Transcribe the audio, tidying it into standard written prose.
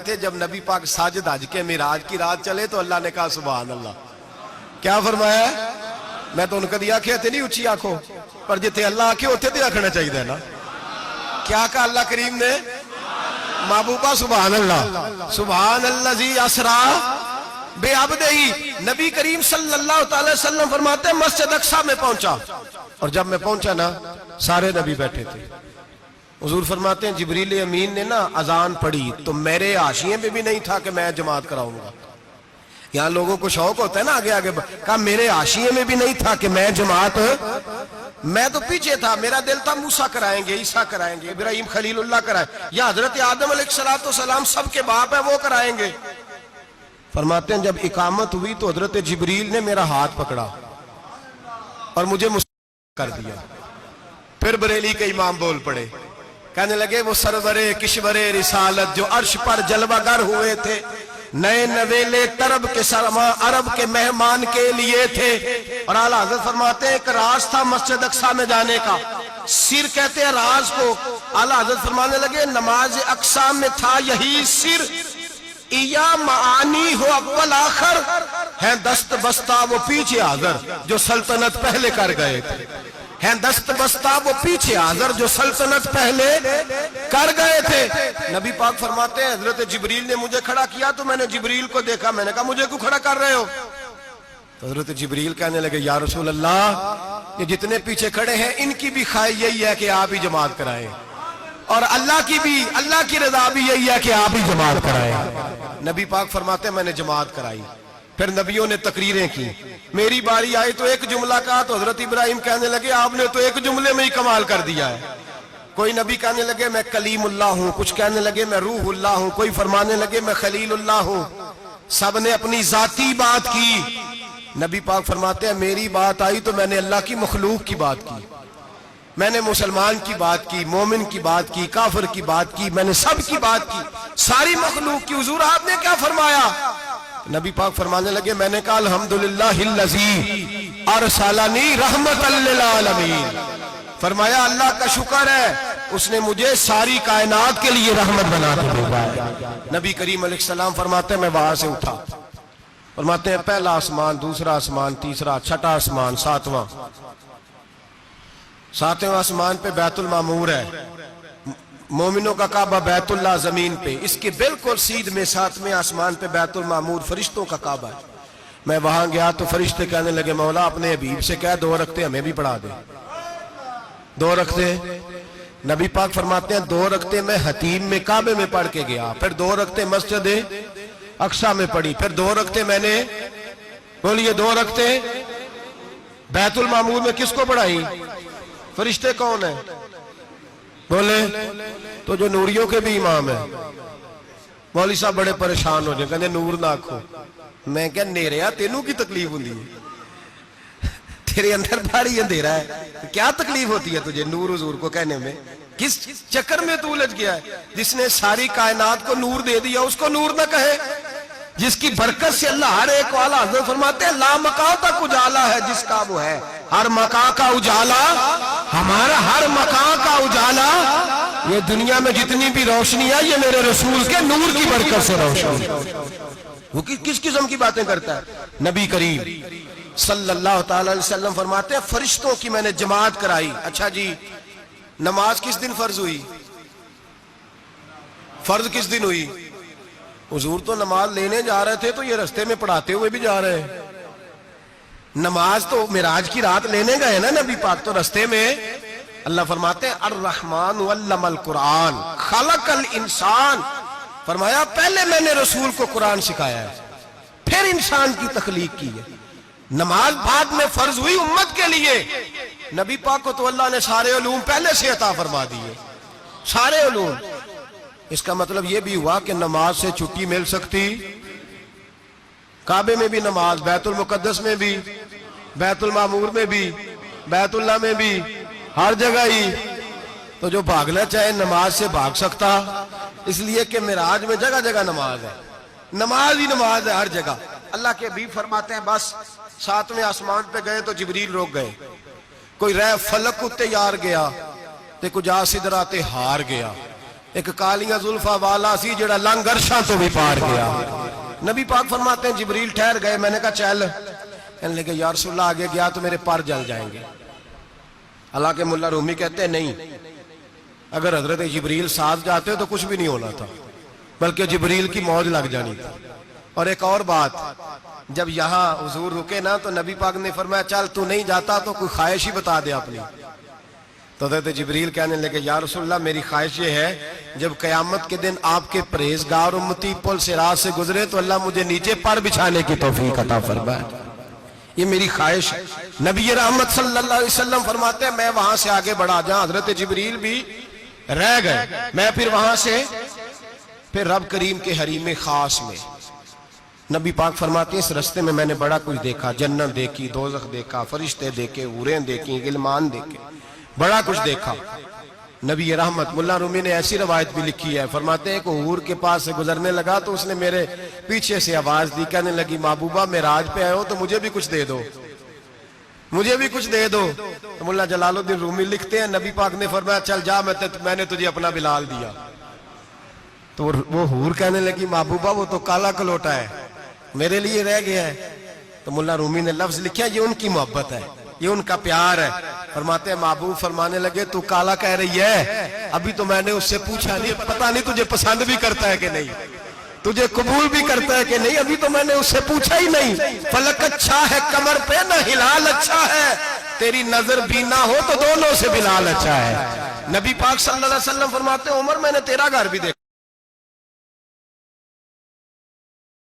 تھے جب نبی پاک ساجد حج کے معراج کی رات چلے تو اللہ نے کہا سبحان اللہ. کیا فرمایا ہے؟ میں تو ان کو دیا آنکھیں نہیں اچھی آنکھوں پر جتے اللہ آنکھیں ہوتے تھے رکھنا چاہیے نا. کیا کہا اللہ کریم نے؟ محبوبہ سبحان اللہ. سبحان الذی اسرا بعبدہ. نبی کریم صلی اللہ تعالی وسلم فرماتے ہیں مسجد اقصی میں پہنچا اور جب میں پہنچا نا سارے نبی بیٹھے تھے. حضور فرماتے ہیں جبریل امین نے نا اذان پڑھی تو میرے حاشیے میں بھی نہیں تھا کہ میں جماعت کراؤں گا. یہاں لوگوں کو شوق ہوتا ہے نا آگے آگے کہا میرے حاشیے میں بھی نہیں تھا کہ میں جماعت. میں تو پیچھے تھا. میرا دل تھا موسیٰ کرائیں گے, عیسیٰ کرائیں گے, ابراہیم خلیل اللہ کرائیں یا حضرت آدم علیہ السلام سب کے باپ ہے وہ کرائیں گے. فرماتے ہیں جب اقامت ہوئی تو حضرت جبریل نے میرا ہاتھ پکڑا اور مجھے کر دیا. پھر بریلی کے امام بول پڑے, کہنے لگے وہ سرور کشور رسالت جو عرش پر جلوہ گر ہوئے تھے, نئے نویلے طرب کے سرما عرب کے مہمان کے لیے تھے. اور اعلیٰ حضرت فرماتے ہیں ایک راز تھا مسجد اقصی میں جانے کا, سر کہتے ہیں راز کو. اعلیٰ حضرت فرمانے لگے نماز اقصی میں تھا یہی سر, یا معانی ہو اول آخر ہیں دست بستہ وہ پیچھے حاضر جو سلطنت پہلے کر گئے تھے. ہیں دست بستہ وہ پیچھے حاضر جو سلطنت پہلے کر گئے تھے. نبی پاک فرماتے ہیں حضرت جبریل نے مجھے کھڑا کیا تو میں نے جبریل کو دیکھا. میں نے کہا مجھے کیوں کھڑا کر رہے ہو؟ تو حضرت جبریل کہنے لگے یا رسول اللہ یہ جتنے پیچھے کھڑے ہیں ان کی بھی خواہش یہی ہے کہ آپ ہی جماعت کرائیں, اور اللہ کی رضا بھی یہی ہے کہ آپ ہی جماعت کرائیں. نبی پاک فرماتے ہیں میں نے جماعت کرائی. پھر نبیوں نے تقریریں کی. میری باری آئی تو ایک جملہ کہا تو حضرت ابراہیم کہنے لگے آپ نے تو ایک جملے میں ہی کمال کر دیا ہے. کوئی نبی کہنے لگے میں کلیم اللہ ہوں, کچھ کہنے لگے میں روح اللہ ہوں, کوئی فرمانے لگے میں خلیل اللہ ہوں. سب نے اپنی ذاتی بات کی. نبی پاک فرماتے ہیں میری بات آئی تو میں نے اللہ کی مخلوق کی بات کی, میں نے مسلمان کی بات کی, مومن کی بات کی, کافر کی بات کی, میں نے سب کی بات کی, ساری مخلوق کی. حضور آپ نے کیا فرمایا؟ نبی پاک فرمانے لگے میں نے کہا الحمدللہ الذی ارسلنی رحمت للعالمین. فرمایا اللہ کا شکر ہے اس نے مجھے ساری کائنات کے لیے رحمت بنا کے بھیجا ہے. نبی کریم علیہ السلام فرماتے ہیں میں وہاں سے اٹھا. فرماتے ہیں پہلا آسمان, دوسرا آسمان, تیسرا, چھٹا آسمان, ساتواں آسمان پہ بیت المعمور ہے, مومنوں کا کعبہ بیت اللہ زمین پہ, اس کے بالکل سیدھ میں ساتویں آسمان پہ بیت المعمور فرشتوں کا کعبہ ہے. میں وہاں گیا تو فرشتے کہنے لگے مولا اپنے حبیب سے کہہ 2 رکعتیں ہمیں بھی پڑھا دے. 2 رکعتیں. نبی پاک فرماتے ہیں 2 رکعتیں میں حتیم میں کعبے میں پڑھ کے گیا, پھر 2 رکعتیں مسجد اقصی میں پڑھی, پھر 2 رکعتیں میں نے بولیے 2 رکعتیں بیت المعمور میں کس کو پڑھائی؟ فرشتے کون ہیں بولے؟ تو جو نوریوں کے بھی امام ہیں. مولوی صاحب بڑے پریشان ہو جائیں, کہنے نور نہ آکھو. میں کہا نیریا تینوں کی تکلیف ہوندی ہے, تیرے اندر بھاری اندھیرا ہے, کیا تکلیف ہوتی ہے تجھے نور حضور کو کہنے میں؟ کس چکر میں تو الجھ گیا ہے؟ جس نے ساری کائنات کو نور دے دیا اس کو نور نہ کہے, جس کی برکت سے اللہ ہر ایک والا. حضرت فرماتے ہیں لا مکان تک اجالا ہے جس کا وہ ہے, ہر مکان کا اجالا ہمارا, ہر مکان کا اجالا. یہ دنیا میں جتنی بھی روشنی ہے یہ میرے رسول کے نور کی برکت سے روشنی. وہ کس قسم کی باتیں کرتا ہے؟ نبی کریم صلی اللہ تعالی علیہ وسلم فرماتے ہیں فرشتوں کی میں نے جماعت کرائی. اچھا جی نماز کس دن فرض ہوئی؟ فرض کس دن ہوئی؟ حضور تو نماز لینے جا رہے تھے تو یہ رستے میں پڑھاتے ہوئے بھی جا رہے ہیں. نماز تو معراج کی رات لینے گئے نا نبی پاک, تو رستے میں اللہ فرماتے ہیں الرحمن علم القرآن خلق الانسان. فرمایا پہلے میں نے رسول کو قرآن سکھایا ہے, پھر انسان کی تخلیق کی ہے. نماز بعد میں فرض ہوئی امت کے لیے. نبی پاک کو تو اللہ نے سارے علوم پہلے سے عطا فرما دیے, سارے علوم. اس کا مطلب یہ بھی ہوا کہ نماز سے چھٹی مل سکتی. کعبے میں بھی نماز, بیت المقدس میں بھی, بیت المعمور میں بھی, بیت اللہ میں بھی, ہر جگہ ہی. تو جو بھاگنا چاہے نماز سے بھاگ سکتا, اس لیے کہ معراج میں جگہ جگہ نماز ہے, نماز ہی نماز ہے ہر جگہ. اللہ کے حبیب فرماتے ہیں بس 7ویں آسمان پہ گئے تو جبریل روک گئے. کوئی رہ فلک اتے یار گیا تے کجا سدرا تے ہار گیا, ایک کالیاں زلفا والا سی جڑا لنگ عرشاں تو بھی پار گیا. نبی پاک فرماتے ہیں جبریل ٹھہر گئے. میں نے کہا چل. کہنے لگے یا رسول اللہ آگے گیا تو میرے پر جل جائیں گے. حالانکہ ملا رومی کہتے ہیں نہیں, اگر حضرت جبریل ساتھ جاتے تو کچھ بھی نہیں ہونا تھا, بلکہ جبریل کی موج لگ جانی تھی. اور ایک اور بات, جب یہاں حضور رکے نا تو نبی پاک نے فرمایا چل تو نہیں جاتا تو کوئی خواہش ہی بتا دے اپنی. تو حضرت جبریل کہنے لگے یا رسول اللہ میری خواہش یہ ہے جب قیامت کے دن آپ کے پرہیزگار امتی پل صراط سے گزرے تو اللہ مجھے نیچے پر بچھانے کی توفیق عطا فرمائے. یہ میری خواہش ہے. نبی رحمت صلی اللہ علیہ وسلم فرماتے ہیں میں وہاں سے آگے بڑھا جاؤں. حضرت جبریل بھی رہ گئے. میں پھر وہاں سے پھر رب کریم کے حریم خاص میں. نبی پاک فرماتے ہیں اس رستے میں میں نے بڑا کچھ دیکھا. جنت دیکھی, دوزخ دیکھا, فرشتے دیکھے, حوریں دیکھی, غلمان دیکھے, بڑا کچھ دیکھا. نبی رحمت ملا رومی نے ایسی روایت بھی لکھی ہے, فرماتے ہیں کہ حور کے پاس سے گزرنے لگا تو اس نے میرے پیچھے سے آواز دی, کہنے لگی محبوبہ معراج پہ آئے ہو تو مجھے بھی کچھ دے دو, مجھے بھی کچھ دے دو. تو ملا جلال الدین رومی لکھتے ہیں نبی پاک نے فرمایا چل جا میں نے تجھے اپنا بلال دیا. تو وہ حور کہنے لگی محبوبہ وہ تو کالا کلوٹا ہے, میرے لیے رہ گیا ہے. تو ملا رومی نے لفظ لکھا یہ ان کی محبت ہے, یہ ان کا پیار ہے. فرماتے ہیں محبوب فرمانے لگے تو کالا کہہ رہی ہے, ابھی تو میں نے اس سے پوچھا نہیں, پتہ نہیں تجھے پسند بھی کرتا ہے کہ نہیں, تجھے قبول بھی کرتا ہے کہ نہیں, ابھی تو میں نے اس سے پوچھا ہی نہیں. فلک اچھا ہے کمر پہ نہ ہلال اچھا ہے, تیری نظر بھی نہ ہو تو دونوں سے بلال اچھا ہے. نبی پاک صلی اللہ علیہ وسلم فرماتے ہیں عمر میں نے تیرا گھر بھی دیکھا.